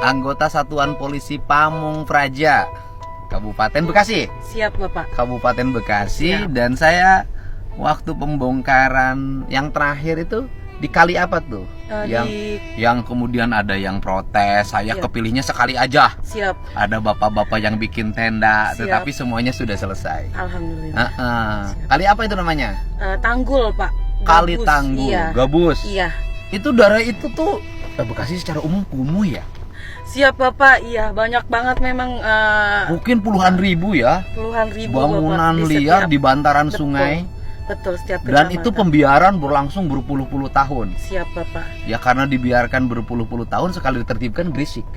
anggota Satuan Polisi Pamung Praja, Kabupaten Bekasi. Siap Bapak. Kabupaten Bekasi. Siap. Dan saya waktu pembongkaran yang terakhir itu di kali apa tuh? Yang kemudian ada yang protes, saya Siap. kepilihnya sekali aja. Siap. Ada bapak-bapak yang bikin tenda, Siap. tetapi semuanya sudah selesai. Alhamdulillah. Kali apa itu namanya? Tanggul Pak. Kali Gabus. Tanggul, Iya. Gabus. Iya. Itu daerah itu tuh Bekasi secara umum kumuh ya? Siap Bapak. Iya, banyak banget memang Mungkin puluhan ribu ya. puluhan ribu Bangunan Bapak, liar setiap- di bantaran Betul. sungai. Betul, setiap Dan kecamatan. itu pembiaran berlangsung berpuluh-puluh tahun. Siap Bapak. Ya karena dibiarkan berpuluh-puluh tahun, sekali ditertibkan berisik.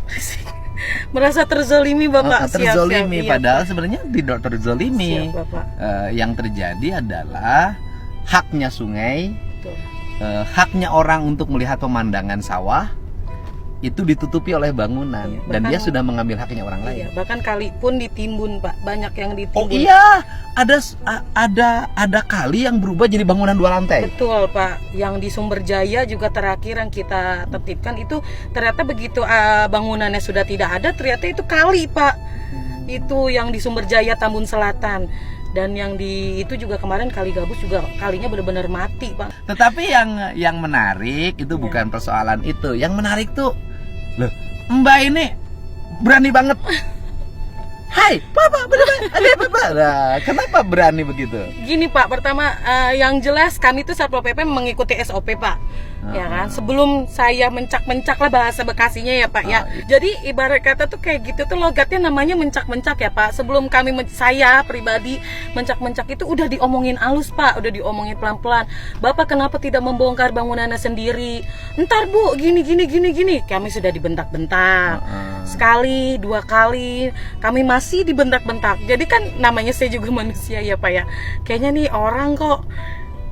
Merasa terzolimi Bapak. Terzolimi, Iya, padahal Pak. sebenarnya tidak terzolimi. Siap Bapak. Yang terjadi adalah haknya sungai, Betul. haknya orang untuk melihat pemandangan sawah itu ditutupi oleh bangunan. Iya, Dan dia bahkan- sudah mengambil haknya orang lain. Iya, bahkan kali pun ditimbun Pak. Banyak yang ditimbun. Oh iya, ada kali yang berubah jadi bangunan 2 lantai. Betul Pak, yang di Sumberjaya juga terakhir yang kita tertibkan itu ternyata begitu bangunannya sudah tidak ada, ternyata itu kali Pak. Itu yang di Sumberjaya Tambun Selatan. Dan yang di itu juga kemarin Kali Gabus juga kalinya benar-benar mati Pak. Tetapi yang menarik itu Iya. bukan persoalan itu. Yang menarik tuh, loh, Mbak ini berani banget. Hai, Papa, ada Papa. Nah, kenapa berani begitu? Gini Pak, pertama yang jelas kami tuh Satpol PP mengikuti SOP Pak. Ya kan, sebelum saya mencak-mencak lah bahasa Bekasinya ya Pak ya. Iya. Jadi ibarat kata tuh kayak gitu tuh logatnya namanya mencak-mencak ya Pak. Sebelum kami saya pribadi mencak-mencak itu udah diomongin halus Pak, udah diomongin pelan-pelan. Bapak kenapa tidak membongkar bangunannya sendiri? Ntar Bu, gini. Kami sudah dibentak-bentak. Sekali, 2 kali, kami masih dibentak-bentak. Jadi kan namanya saya juga manusia ya Pak ya. Kayaknya nih orang kok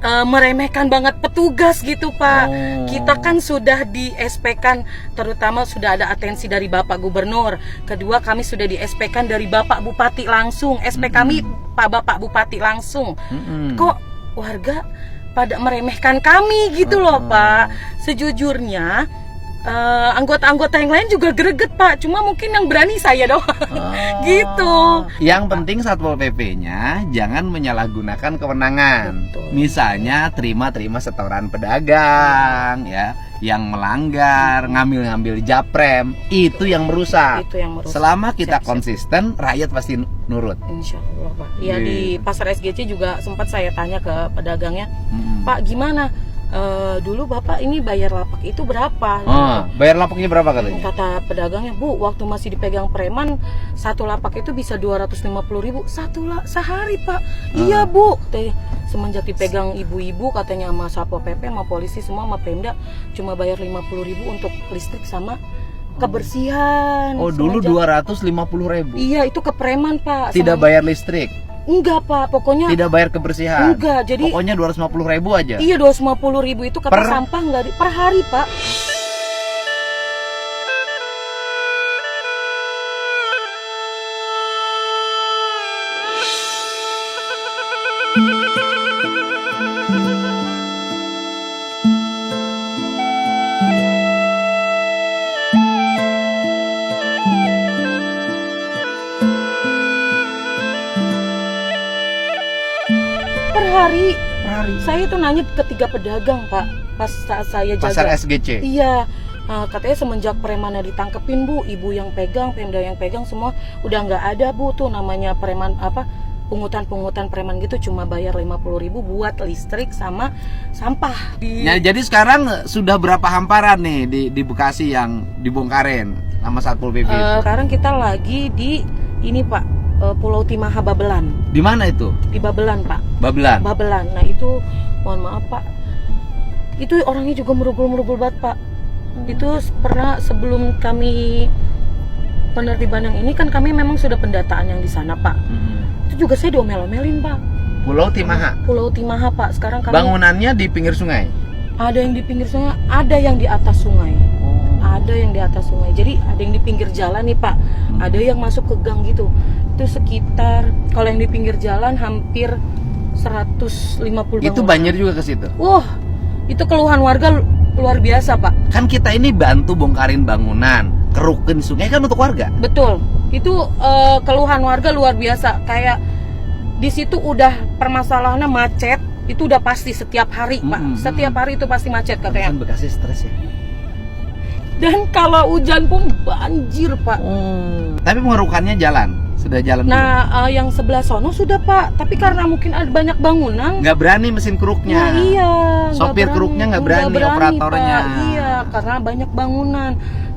meremehkan banget petugas gitu Pak. Kita kan sudah di SP-kan, terutama sudah ada atensi dari Bapak Gubernur. Kedua, kami sudah di SP-kan dari Bapak Bupati langsung. SP kami Bapak Bupati langsung. Kok warga pada meremehkan kami gitu loh Pak. Sejujurnya anggota-anggota yang lain juga greget Pak. Cuma mungkin yang berani saya doang. Gitu. Yang penting Satpol PP-nya jangan menyalahgunakan kewenangan. Betul. Misalnya terima setoran pedagang ya, yang melanggar, ngambil japrem, itu yang merusak. Itu yang merusak. Selama kita Siap. konsisten, rakyat pasti nurut. Insya Allah Pak. Ya Iya. di pasar SGC juga sempat saya tanya ke pedagangnya, Pak gimana? Dulu Bapak ini bayar lapak itu berapa? Bayar lapaknya berapa katanya? Kata pedagangnya, Bu, waktu masih dipegang preman, satu lapak itu bisa 250.000 sehari Pak. Iya Bu. Semenjak dipegang ibu-ibu katanya sama Satpol PP, sama polisi semua, sama Pemda, cuma bayar 50.000 untuk listrik sama kebersihan. Oh dulu Semenjak- 250.000. Iya itu ke preman Pak. Tidak bayar listrik, Enggak Pak, pokoknya tidak bayar kebersihan. enggak. Jadi Pokoknya 250.000 aja. iya 250.000 itu kata Per- sampah enggak per hari Pak. Per hari. Saya tuh nanya ke 3 pedagang Pak pas saat saya jaga. Pasar SGC. Iya, katanya semenjak premannya ditangkepin Bu, ibu yang pegang, Pemda yang pegang semua udah nggak ada Bu tuh namanya preman apa pungutan preman gitu, cuma bayar 50.000 buat listrik sama sampah. Ya, jadi sekarang sudah berapa hamparan nih di Bekasi yang dibongkarin sama Satpol PP? Sekarang kita lagi di ini Pak, Pulau Timaha Babelan. Di mana itu? Di Babelan Pak. Babelan. Babelan. Nah itu mohon maaf Pak, itu orangnya juga merugul banget Pak. Itu pernah sebelum kami penertiban yang ini kan kami memang sudah pendataan yang di sana Pak. Itu juga saya diomel-omelin Pak. Pulau Timaha. Pulau Timaha Pak. Sekarang kami Bangunannya di pinggir sungai. ada yang di pinggir sungai, ada yang di atas sungai. Ada yang di atas sungai. Jadi ada yang di pinggir jalan nih Pak. Ada yang masuk ke gang gitu. Itu sekitar kalau yang di pinggir jalan hampir 150 Itu bangunan. banjir juga ke situ. Wah, itu keluhan warga luar biasa Pak. Kan kita ini bantu bongkarin bangunan. kerukin sungai kan untuk warga. Betul. Itu keluhan warga luar biasa. Kayak di situ udah permasalahannya macet. Itu udah pasti setiap hari, Pak. Setiap hari itu pasti macet katanya. Kan Bekasi stres ya. Dan kalau hujan pun banjir, Pak. Tapi pengerukannya jalan, sudah jalan. Nah, yang sebelah sono sudah, Pak. Tapi karena mungkin ada banyak bangunan. Nggak berani mesin keruknya. Nah, iya. Sopir keruknya nggak berani, operatornya. Pak. Iya, karena banyak bangunan.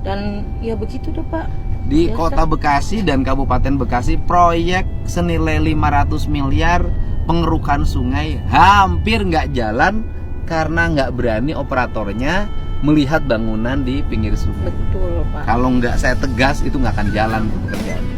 Dan ya begitu deh, Pak. Di Biasa. Kota Bekasi dan Kabupaten Bekasi, proyek senilai 500 miliar pengerukan sungai hampir nggak jalan karena nggak berani operatornya melihat bangunan di pinggir sungai. Betul, Pak. Kalau nggak saya tegas itu nggak akan jalan pekerjaannya.